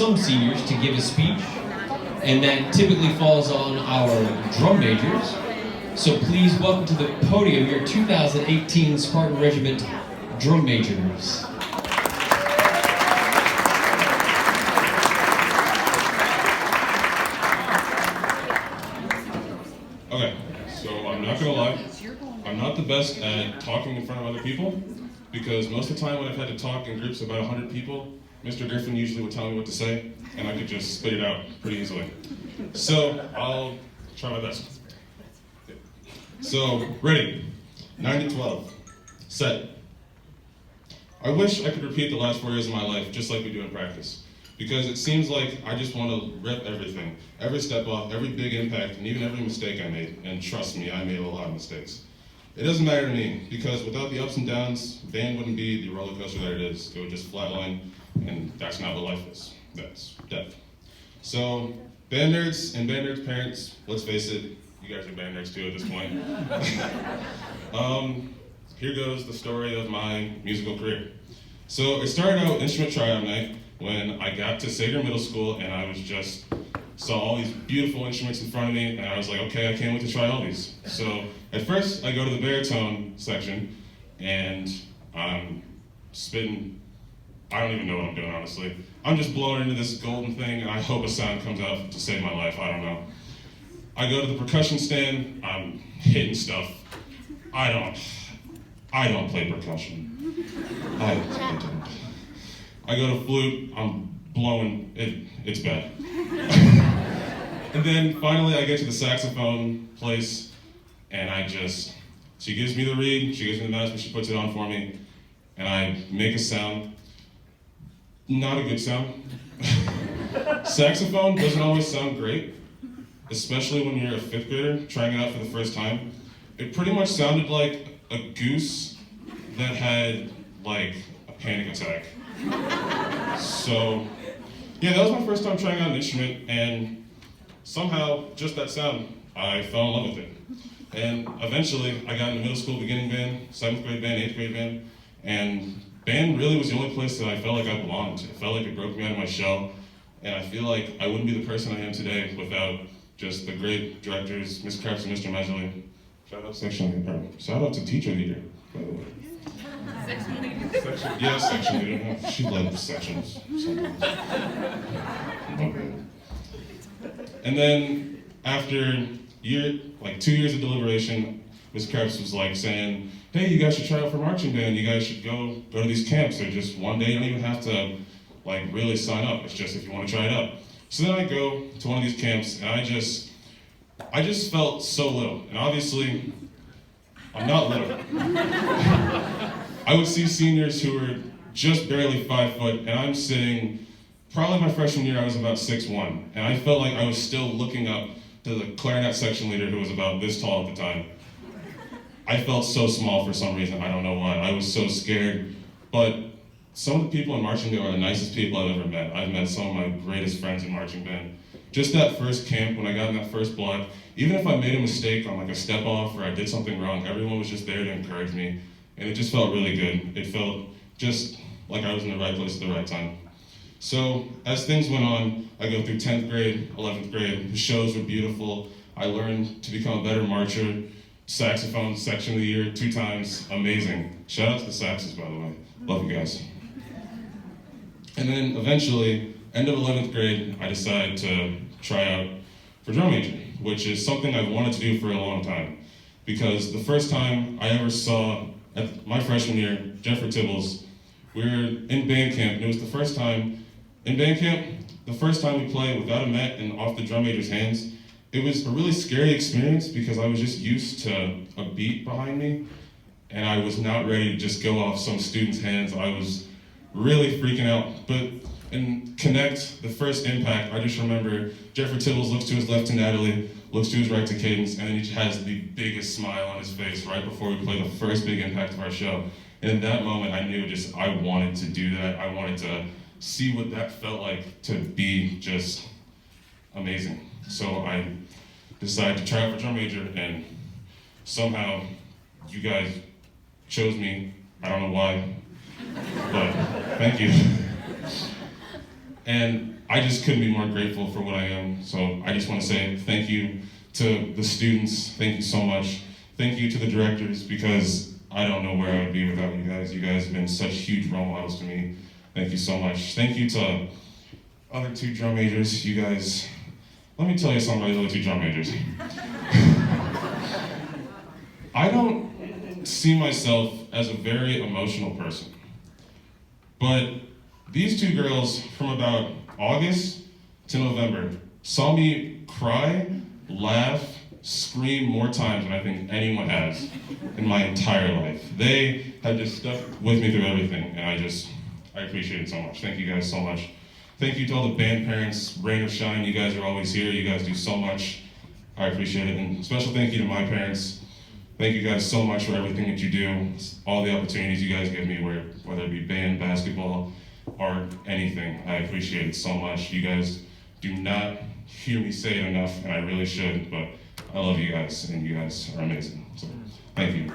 some seniors to give a speech, and that typically falls on our drum majors. So please welcome to the podium your 2018 Spartan Regiment drum majors. Okay, so I'm not gonna lie, I'm not the best at talking in front of other people, because most of the time when I've had to talk in groups of about 100 people, Mr. Griffin usually would tell me what to say, and I could just spit it out pretty easily. So I'll try my best. So, ready, 9 to 12, set. I wish I could repeat the last 4 years of my life just like we do in practice, because it seems like I just want to rip everything, every step off, every big impact, and even every mistake I made, and trust me, I made a lot of mistakes. It doesn't matter to me, because without the ups and downs, band wouldn't be the roller coaster that it is. It would just flatline, and that's not what life is. That's death. So, band nerds and band nerds' parents, let's face it, you guys are band nerds too at this point. Here goes the story of my musical career. So it started out instrument tryout night when I got to Sager Middle School, and I was just saw all these beautiful instruments in front of me, and I was like, okay, I can't wait to try all these. So at first I go to the baritone section, and I'm spitting, I don't even know what I'm doing, honestly. I'm just blowing into this golden thing, and I hope a sound comes out to save my life, I don't know. I go to the percussion stand, I'm hitting stuff. I don't play percussion. I don't. I go to flute, I'm blowing, it's bad. And then finally I get to the saxophone place, and she gives me the reed, she gives me the mouse, but she puts it on for me, and I make a sound. Not a good sound. Saxophone doesn't always sound great, especially when you're a 5th grader trying it out for the first time. It pretty much sounded like a goose that had like a panic attack. So yeah, that was my first time trying out an instrument, and somehow just that sound, I fell in love with it. And eventually I got into middle school beginning band, 7th grade band, 8th grade band, and band really was the only place that I felt like I belonged. It felt like it broke me out of my shell, and I feel like I wouldn't be the person I am today without just the great directors, Ms. Krebs and Mr. Mesley. Shout out to teacher leader, by the way. Section leader. Section leader. She led sections sometimes. Okay. And then after 2 years of deliberation, Ms. Krebs was like saying, hey, you guys should try out for marching band. You guys should go to these camps. They're just one day. You don't even have to really sign up. It's just if you want to try it out. So then I go to one of these camps, and I just felt so little. And obviously, I'm not little. I would see seniors who were just barely 5 foot, and I'm sitting, probably my freshman year, I was about 6'1", and I felt like I was still looking up to the clarinet section leader who was about this tall at the time. I felt so small for some reason, I don't know why. I was so scared, but some of the people in marching band are the nicest people I've ever met. I've met some of my greatest friends in marching band. Just that first camp, when I got in that first block, even if I made a mistake on a step off or I did something wrong, everyone was just there to encourage me. And it just felt really good. It felt just like I was in the right place at the right time. So as things went on, I go through 10th grade, 11th grade, the shows were beautiful. I learned to become a better marcher. Saxophone section of the year 2 times, amazing. Shout out to the saxes, by the way. Love you guys. And then eventually, end of 11th grade, I decided to try out for drum major, which is something I've wanted to do for a long time. Because the first time I ever saw, at my freshman year, Jeffrey Tibbles, we were in band camp, and it was the first time, in band camp, the first time we played without a Met and off the drum major's hands. It was a really scary experience because I was just used to a beat behind me, and I was not ready to just go off some student's hands. I was really freaking out. But in Connect, the first impact, I just remember Jeffrey Tibbles looks to his left to Natalie, looks to his right to Cadence, and then he has the biggest smile on his face right before we play the first big impact of our show. And in that moment, I knew I wanted to do that. I wanted to see what that felt like to be just amazing. So I decided to try out for drum major, and somehow you guys chose me. I don't know why, but thank you. And I just couldn't be more grateful for what I am. So I just want to say thank you to the students. Thank you so much. Thank you to the directors, because I don't know where I would be without you guys. You guys have been such huge role models to me. Thank you so much. Thank you to other two drum majors. You guys, let me tell you something about the other two drum majors. I don't see myself as a very emotional person, but these two girls from about August to November saw me cry, laugh, scream more times than I think anyone has in my entire life. They have just stuck with me through everything, and I appreciate it so much. Thank you guys so much. Thank you to all the band parents, rain or shine, you guys are always here. You guys do so much. I appreciate it. And special thank you to my parents. Thank you guys so much for everything that you do, all the opportunities you guys give me, whether it be band, basketball, art, anything. I appreciate it so much. You guys do not hear me say it enough, and I really should, but I love you guys, and you guys are amazing. So, thank you.